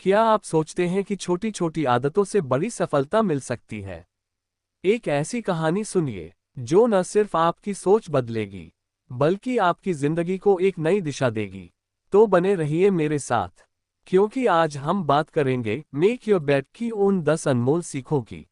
क्या आप सोचते हैं कि छोटी छोटी आदतों से बड़ी सफलता मिल सकती है? एक ऐसी कहानी सुनिए जो न सिर्फ आपकी सोच बदलेगी बल्कि आपकी जिंदगी को एक नई दिशा देगी। तो बने रहिए मेरे साथ, क्योंकि आज हम बात करेंगे मेक योर बेट की उन 10 अनमोल सीखों की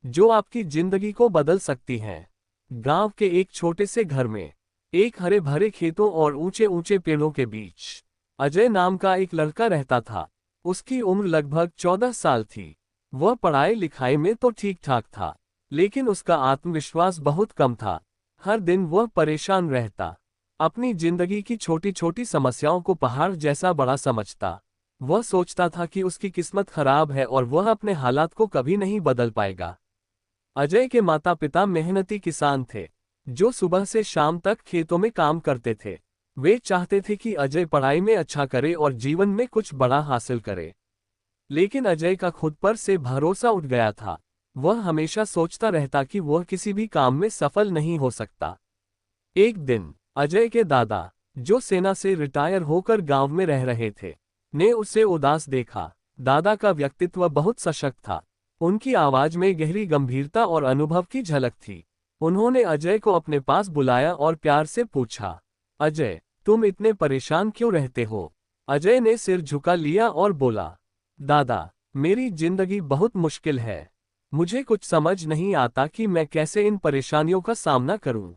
जो आपकी जिंदगी को बदल सकती हैं। गांव के एक छोटे से घर में, एक हरे भरे खेतों और ऊंचे ऊंचे पेड़ों के बीच, अजय नाम का एक लड़का रहता था। उसकी उम्र लगभग 14 साल थी। वह पढ़ाई लिखाई में तो ठीक ठाक था, लेकिन उसका आत्मविश्वास बहुत कम था। हर दिन वह परेशान रहता, अपनी जिंदगी की छोटी छोटी समस्याओं को पहाड़ जैसा बड़ा समझता। वह सोचता था कि उसकी किस्मत खराब है और वह अपने हालात को कभी नहीं बदल पाएगा। अजय के माता पिता मेहनती किसान थे, जो सुबह से शाम तक खेतों में काम करते थे। वे चाहते थे कि अजय पढ़ाई में अच्छा करे और जीवन में कुछ बड़ा हासिल करे। लेकिन अजय का खुद पर से भरोसा उठ गया था। वह हमेशा सोचता रहता कि वह किसी भी काम में सफल नहीं हो सकता। एक दिन अजय के दादा, जो सेना से रिटायर होकर गांव में रह रहे थे, ने उसे उदास देखा। दादा का व्यक्तित्व बहुत सशक्त था। उनकी आवाज में गहरी गंभीरता और अनुभव की झलक थी। उन्होंने अजय को अपने पास बुलाया और प्यार से पूछा, अजय, तुम इतने परेशान क्यों रहते हो? अजय ने सिर झुका लिया और बोला, दादा, मेरी जिंदगी बहुत मुश्किल है। मुझे कुछ समझ नहीं आता कि मैं कैसे इन परेशानियों का सामना करूं।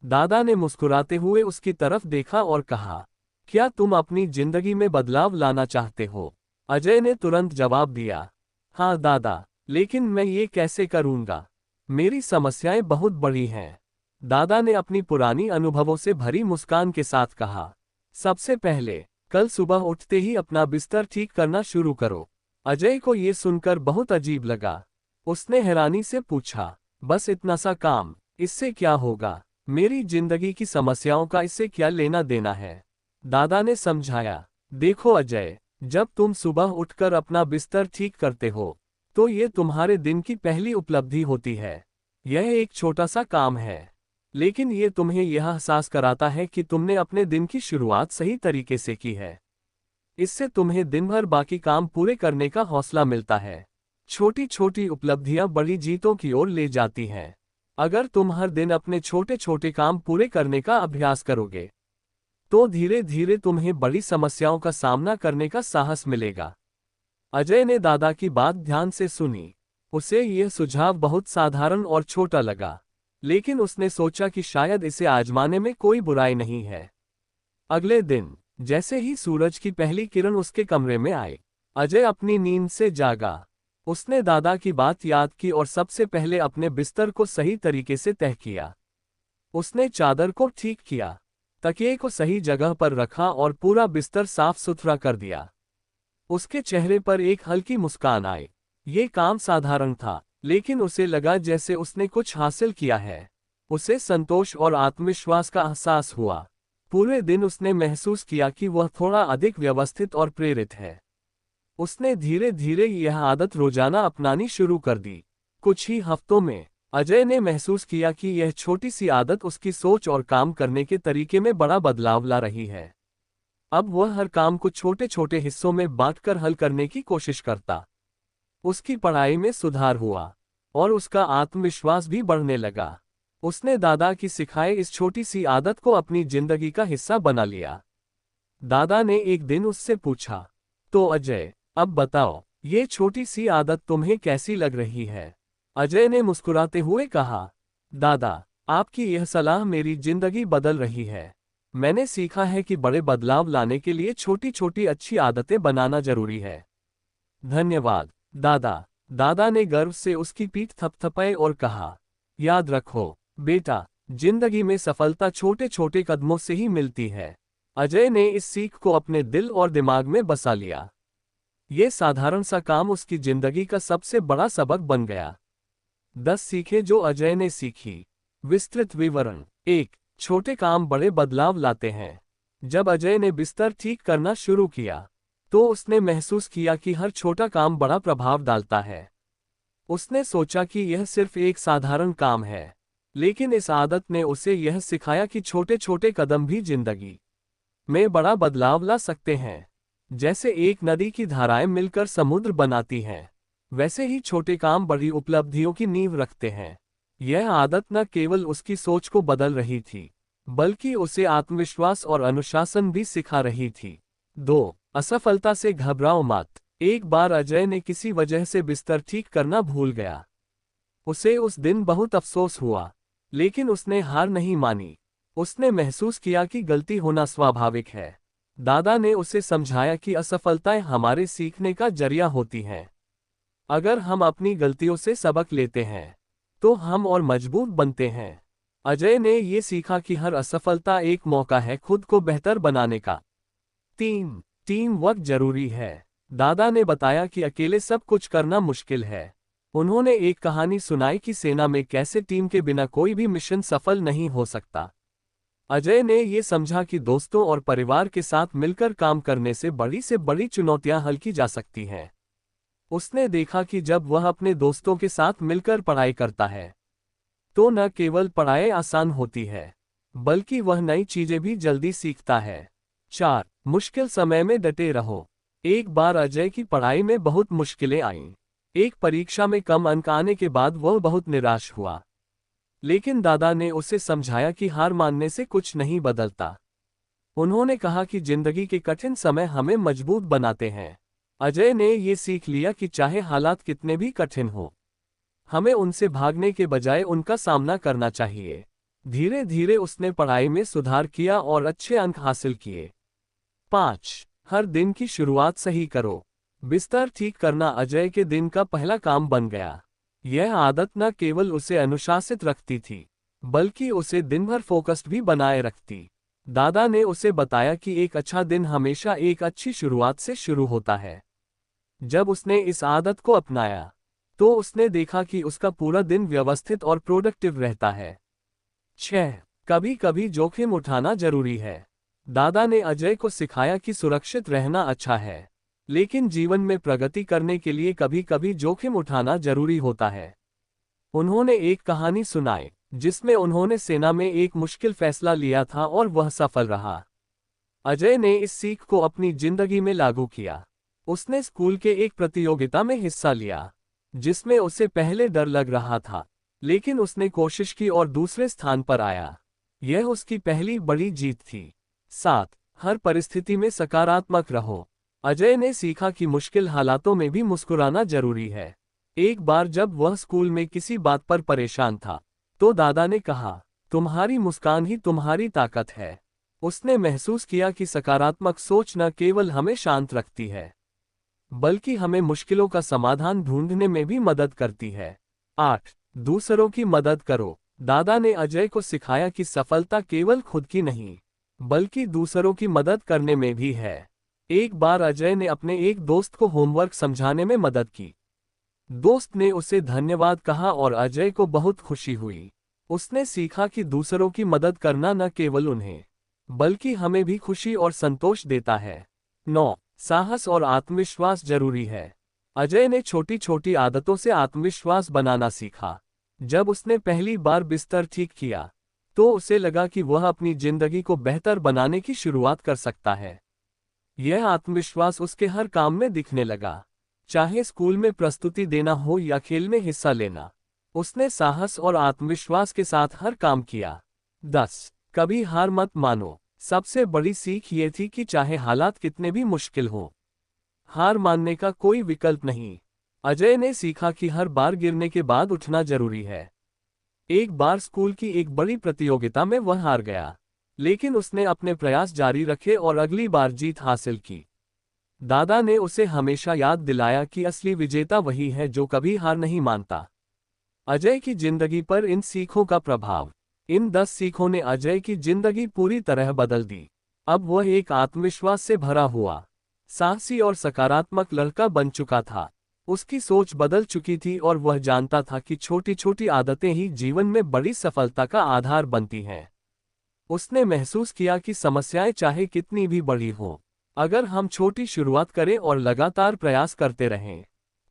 दादा ने मुस्कुराते हुए उसकी तरफ देखा और कहा, क्या तुम अपनी जिंदगी में बदलाव लाना चाहते हो? अजय ने तुरंत जवाब दिया, हाँ दादा, लेकिन मैं ये कैसे करूंगा? मेरी समस्याएं बहुत बड़ी हैं। दादा ने अपनी पुरानी अनुभवों से भरी मुस्कान के साथ कहा, सबसे पहले कल सुबह उठते ही अपना बिस्तर ठीक करना शुरू करो। अजय को ये सुनकर बहुत अजीब लगा। उसने हैरानी से पूछा, बस इतना सा काम, इससे क्या होगा? मेरी जिंदगी की समस्याओं का इससे क्या लेना देना है? दादा ने समझाया, देखो अजय, जब तुम सुबह उठकर अपना बिस्तर ठीक करते हो, तो ये तुम्हारे दिन की पहली उपलब्धि होती है। यह एक छोटा सा काम है, लेकिन ये तुम्हें यह एहसास कराता है कि तुमने अपने दिन की शुरुआत सही तरीके से की है। इससे तुम्हें दिन भर बाकी काम पूरे करने का हौसला मिलता है। छोटी छोटी उपलब्धियां बड़ी जीतों की ओर ले जाती हैं। अगर तुम हर दिन अपने छोटे छोटे काम पूरे करने का अभ्यास करोगे, तो धीरे धीरे तुम्हें बड़ी समस्याओं का सामना करने का साहस मिलेगा। अजय ने दादा की बात ध्यान से सुनी। उसे यह सुझाव बहुत साधारण और छोटा लगा, लेकिन उसने सोचा कि शायद इसे आजमाने में कोई बुराई नहीं है। अगले दिन जैसे ही सूरज की पहली किरण उसके कमरे में आई, अजय अपनी नींद से जागा। उसने दादा की बात याद की और सबसे पहले अपने बिस्तर को सही तरीके से तह किया। उसने चादर को ठीक किया, तकिए को सही जगह पर रखा और पूरा बिस्तर साफ सुथरा कर दिया। उसके चेहरे पर एक हल्की मुस्कान आई। ये काम साधारण था, लेकिन उसे लगा जैसे उसने कुछ हासिल किया है। उसे संतोष और आत्मविश्वास का एहसास हुआ। पूरे दिन उसने महसूस किया कि वह थोड़ा अधिक व्यवस्थित और प्रेरित है। उसने धीरे धीरे यह आदत रोजाना अपनानी शुरू कर दी। कुछ ही हफ्तों में अजय ने महसूस किया कि यह छोटी सी आदत उसकी सोच और काम करने के तरीके में बड़ा बदलाव ला रही है। अब वह हर काम को छोटे छोटे हिस्सों में बांटकर हल करने की कोशिश करता। उसकी पढ़ाई में सुधार हुआ और उसका आत्मविश्वास भी बढ़ने लगा। उसने दादा की सिखाई इस छोटी सी आदत को अपनी जिंदगी का हिस्सा बना लिया। दादा ने एक दिन उससे पूछा, तो अजय, अब बताओ, ये छोटी सी आदत तुम्हें कैसी लग रही है? अजय ने मुस्कुराते हुए कहा, दादा, आपकी यह सलाह मेरी जिंदगी बदल रही है। मैंने सीखा है कि बड़े बदलाव लाने के लिए छोटी छोटी अच्छी आदतें बनाना जरूरी है। धन्यवाद दादा। दादा ने गर्व से उसकी पीठ थपथपाई और कहा, याद रखो बेटा, जिंदगी में सफलता छोटे छोटे कदमों से ही मिलती है। अजय ने इस सीख को अपने दिल और दिमाग में बसा लिया। ये साधारण सा काम उसकी जिंदगी का सबसे बड़ा सबक बन गया। 10 सीखें जो अजय ने सीखी। विस्तृत विवरण। 1. छोटे काम बड़े बदलाव लाते हैं। जब अजय ने बिस्तर ठीक करना शुरू किया, तो उसने महसूस किया कि हर छोटा काम बड़ा प्रभाव डालता है। उसने सोचा कि यह सिर्फ एक साधारण काम है, लेकिन इस आदत ने उसे यह सिखाया कि छोटे छोटे कदम भी जिंदगी में बड़ा बदलाव ला सकते हैं। जैसे एक नदी की धाराएं मिलकर समुद्र बनाती हैं, वैसे ही छोटे काम बड़ी उपलब्धियों की नींव रखते हैं। यह आदत न केवल उसकी सोच को बदल रही थी, बल्कि उसे आत्मविश्वास और अनुशासन भी सिखा रही थी। 2. असफलता से घबराओ मत। एक बार अजय ने किसी वजह से बिस्तर ठीक करना भूल गया। उसे उस दिन बहुत अफसोस हुआ, लेकिन उसने हार नहीं मानी। उसने महसूस किया कि गलती होना स्वाभाविक है। दादा ने उसे समझाया कि असफलताएं हमारे सीखने का जरिया होती हैं। अगर हम अपनी गलतियों से सबक लेते हैं, तो हम और मजबूत बनते हैं। अजय ने ये सीखा कि हर असफलता एक मौका है खुद को बेहतर बनाने का। 3. टीम वर्क जरूरी है। दादा ने बताया कि अकेले सब कुछ करना मुश्किल है। उन्होंने एक कहानी सुनाई कि सेना में कैसे टीम के बिना कोई भी मिशन सफल नहीं हो सकता। अजय ने ये समझा कि दोस्तों और परिवार के साथ मिलकर काम करने से बड़ी चुनौतियां हल की जा सकती हैं। उसने देखा कि जब वह अपने दोस्तों के साथ मिलकर पढ़ाई करता है, तो न केवल पढ़ाई आसान होती है, बल्कि वह नई चीजें भी जल्दी सीखता है। 4. मुश्किल समय में डटे रहो। एक बार अजय की पढ़ाई में बहुत मुश्किलें आईं। एक परीक्षा में कम अंक आने के बाद वह बहुत निराश हुआ। लेकिन दादा ने उसे समझाया कि हार मानने से कुछ नहीं बदलता। उन्होंने कहा कि जिंदगी के कठिन समय हमें मजबूत बनाते हैं। अजय ने ये सीख लिया कि चाहे हालात कितने भी कठिन हो, हमें उनसे भागने के बजाय उनका सामना करना चाहिए। धीरे धीरे उसने पढ़ाई में सुधार किया और अच्छे अंक हासिल किए। 5. हर दिन की शुरुआत सही करो। बिस्तर ठीक करना अजय के दिन का पहला काम बन गया। यह आदत न केवल उसे अनुशासित रखती थी, बल्कि उसे दिन भर फोकस्ड भी बनाए रखती। दादा ने उसे बताया कि एक अच्छा दिन हमेशा एक अच्छी शुरुआत से शुरू होता है। जब उसने इस आदत को अपनाया, तो उसने देखा कि उसका पूरा दिन व्यवस्थित और प्रोडक्टिव रहता है। 6. कभी कभी जोखिम उठाना जरूरी है। दादा ने अजय को सिखाया कि सुरक्षित रहना अच्छा है, लेकिन जीवन में प्रगति करने के लिए कभी कभी जोखिम उठाना जरूरी होता है। उन्होंने एक कहानी सुनाई, जिसमें उन्होंने सेना में एक मुश्किल फैसला लिया था और वह सफल रहा। अजय ने इस सीख को अपनी जिंदगी में लागू किया। उसने स्कूल के एक प्रतियोगिता में हिस्सा लिया, जिसमें उसे पहले डर लग रहा था, लेकिन उसने कोशिश की और दूसरे स्थान पर आया। यह उसकी पहली बड़ी जीत थी। 7. हर परिस्थिति में सकारात्मक रहो। अजय ने सीखा कि मुश्किल हालातों में भी मुस्कुराना जरूरी है। एक बार जब वह स्कूल में किसी बात पर परेशान था, तो दादा ने कहा, तुम्हारी मुस्कान ही तुम्हारी ताकत है। उसने महसूस किया कि सकारात्मक सोच न केवल हमें शांत रखती है, बल्कि हमें मुश्किलों का समाधान ढूंढने में भी मदद करती है। 8. दूसरों की मदद करो। दादा ने अजय को सिखाया कि सफलता केवल खुद की नहीं, बल्कि दूसरों की मदद करने में भी है। एक बार अजय ने अपने एक दोस्त को होमवर्क समझाने में मदद की। दोस्त ने उसे धन्यवाद कहा और अजय को बहुत खुशी हुई। उसने सीखा कि दूसरों की मदद करना न केवल उन्हें, बल्कि हमें भी खुशी और संतोष देता है। 9. साहस और आत्मविश्वास जरूरी है। अजय ने छोटी छोटी आदतों से आत्मविश्वास बनाना सीखा। जब उसने पहली बार बिस्तर ठीक किया, तो उसे लगा कि वह अपनी जिंदगी को बेहतर बनाने की शुरुआत कर सकता है। यह आत्मविश्वास उसके हर काम में दिखने लगा, चाहे स्कूल में प्रस्तुति देना हो या खेल में हिस्सा लेना। उसने साहस और आत्मविश्वास के साथ हर काम किया। 10. कभी हार मत मानो। सबसे बड़ी सीख ये थी कि चाहे हालात कितने भी मुश्किल हों, हार मानने का कोई विकल्प नहीं। अजय ने सीखा कि हर बार गिरने के बाद उठना जरूरी है। एक बार स्कूल की एक बड़ी प्रतियोगिता में वह हार गया, लेकिन उसने अपने प्रयास जारी रखे और अगली बार जीत हासिल की। दादा ने उसे हमेशा याद दिलाया कि असली विजेता वही है जो कभी हार नहीं मानता। अजय की जिंदगी पर इन सीखों का प्रभाव। इन 10 सीखों ने अजय की जिंदगी पूरी तरह बदल दी। अब वह एक आत्मविश्वास से भरा हुआ, साहसी और सकारात्मक लड़का बन चुका था। उसकी सोच बदल चुकी थी और वह जानता था कि छोटी छोटी आदतें ही जीवन में बड़ी सफलता का आधार बनती हैं। उसने महसूस किया कि समस्याएं चाहे कितनी भी बड़ी हों, अगर हम छोटी शुरुआत करें और लगातार प्रयास करते रहें,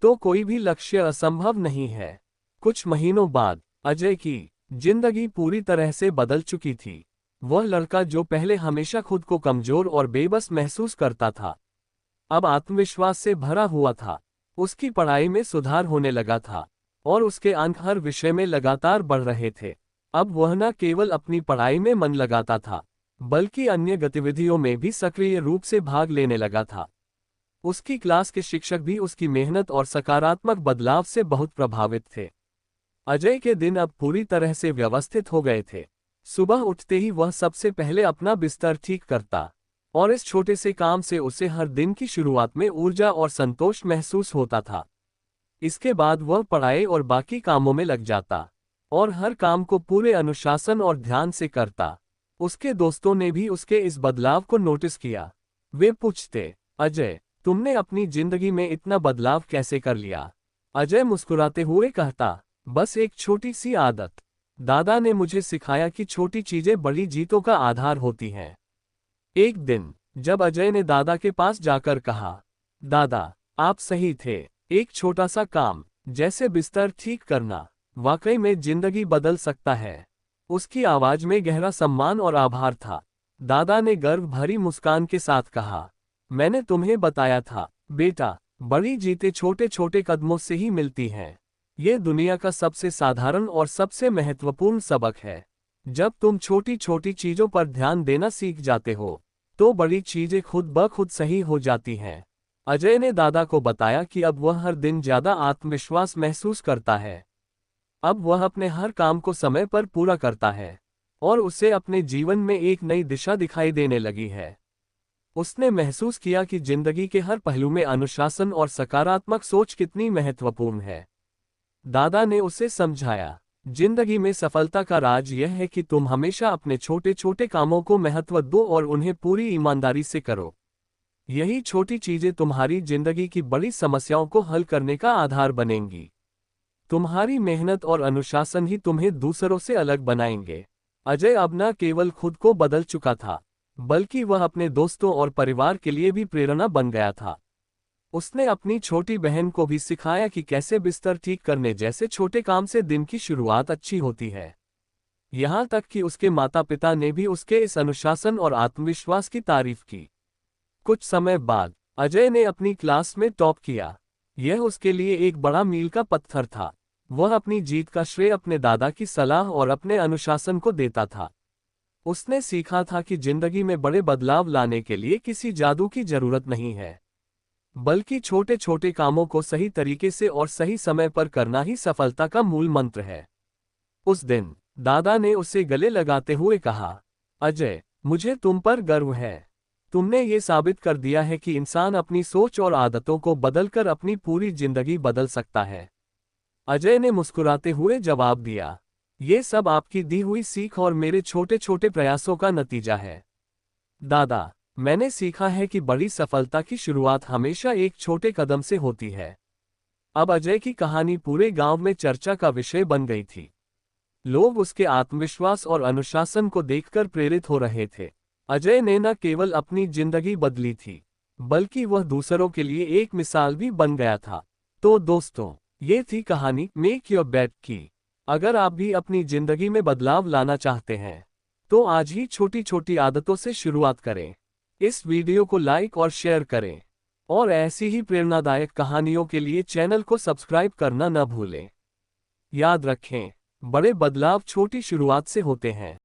तो कोई भी लक्ष्य असंभव नहीं है। कुछ महीनों बाद अजय की जिंदगी पूरी तरह से बदल चुकी थी। वह लड़का जो पहले हमेशा खुद को कमजोर और बेबस महसूस करता था, अब आत्मविश्वास से भरा हुआ था। उसकी पढ़ाई में सुधार होने लगा था और उसके अंक हर विषय में लगातार बढ़ रहे थे। अब वह न केवल अपनी पढ़ाई में मन लगाता था, बल्कि अन्य गतिविधियों में भी सक्रिय रूप से भाग लेने लगा था। उसकी क्लास के शिक्षक भी उसकी मेहनत और सकारात्मक बदलाव से बहुत प्रभावित थे। अजय के दिन अब पूरी तरह से व्यवस्थित हो गए थे। सुबह उठते ही वह सबसे पहले अपना बिस्तर ठीक करता और इस छोटे से काम से उसे हर दिन की शुरुआत में ऊर्जा और संतोष महसूस होता था। इसके बाद वह पढ़ाई और बाकी कामों में लग जाता और हर काम को पूरे अनुशासन और ध्यान से करता। उसके दोस्तों ने भी उसके इस बदलाव को नोटिस किया। वे पूछते, अजय, तुमने अपनी जिंदगी में इतना बदलाव कैसे कर लिया? अजय मुस्कुराते हुए कहता, बस एक छोटी सी आदत। दादा ने मुझे सिखाया कि छोटी चीजें बड़ी जीतों का आधार होती हैं। एक दिन जब अजय ने दादा के पास जाकर कहा, दादा, आप सही थे, एक छोटा सा काम जैसे बिस्तर ठीक करना वाकई में जिंदगी बदल सकता है। उसकी आवाज में गहरा सम्मान और आभार था। दादा ने गर्व भरी मुस्कान के साथ कहा, मैंने तुम्हें बताया था बेटा, बड़ी जीतें छोटे छोटे कदमों से ही मिलती हैं। ये दुनिया का सबसे साधारण और सबसे महत्वपूर्ण सबक है। जब तुम छोटी छोटी चीजों पर ध्यान देना सीख जाते हो, तो बड़ी चीजें खुद ब खुद सही हो जाती हैं। अजय ने दादा को बताया कि अब वह हर दिन ज्यादा आत्मविश्वास महसूस करता है। अब वह अपने हर काम को समय पर पूरा करता है और उसे अपने जीवन में एक नई दिशा दिखाई देने लगी है। उसने महसूस किया कि जिंदगी के हर पहलू में अनुशासन और सकारात्मक सोच कितनी महत्वपूर्ण है। दादा ने उसे समझाया, जिंदगी में सफलता का राज यह है कि तुम हमेशा अपने छोटे छोटे कामों को महत्व दो और उन्हें पूरी ईमानदारी से करो। यही छोटी चीजें तुम्हारी जिंदगी की बड़ी समस्याओं को हल करने का आधार बनेंगी। तुम्हारी मेहनत और अनुशासन ही तुम्हें दूसरों से अलग बनाएंगे। अजय अब न केवल खुद को बदल चुका था, बल्कि वह अपने दोस्तों और परिवार के लिए भी प्रेरणा बन गया था। उसने अपनी छोटी बहन को भी सिखाया कि कैसे बिस्तर ठीक करने जैसे छोटे काम से दिन की शुरुआत अच्छी होती है। यहाँ तक कि उसके माता पिता ने भी उसके इस अनुशासन और आत्मविश्वास की तारीफ की। कुछ समय बाद अजय ने अपनी क्लास में टॉप किया। यह उसके लिए एक बड़ा मील का पत्थर था। वह अपनी जीत का श्रेय अपने दादा की सलाह और अपने अनुशासन को देता था। उसने सीखा था कि जिंदगी में बड़े बदलाव लाने के लिए किसी जादू की जरूरत नहीं है, बल्कि छोटे छोटे कामों को सही तरीके से और सही समय पर करना ही सफलता का मूल मंत्र है। उस दिन दादा ने उसे गले लगाते हुए कहा, अजय, मुझे तुम पर गर्व है। तुमने ये साबित कर दिया है कि इंसान अपनी सोच और आदतों को बदलकर अपनी पूरी जिंदगी बदल सकता है। अजय ने मुस्कुराते हुए जवाब दिया, ये सब आपकी दी हुई सीख और मेरे छोटे छोटे प्रयासों का नतीजा है। दादा, मैंने सीखा है कि बड़ी सफलता की शुरुआत हमेशा एक छोटे कदम से होती है। अब अजय की कहानी पूरे गांव में चर्चा का विषय बन गई थी। लोग उसके आत्मविश्वास और अनुशासन को देखकर प्रेरित हो रहे थे। अजय ने न केवल अपनी जिंदगी बदली थी, बल्कि वह दूसरों के लिए एक मिसाल भी बन गया था। तो दोस्तों, ये थी कहानी मेक योर बेड की। अगर आप भी अपनी जिंदगी में बदलाव लाना चाहते हैं, तो आज ही छोटी छोटी आदतों से शुरुआत करें। इस वीडियो को लाइक और शेयर करें और ऐसी ही प्रेरणादायक कहानियों के लिए चैनल को सब्सक्राइब करना न भूलें। याद रखें, बड़े बदलाव छोटी शुरुआत से होते हैं।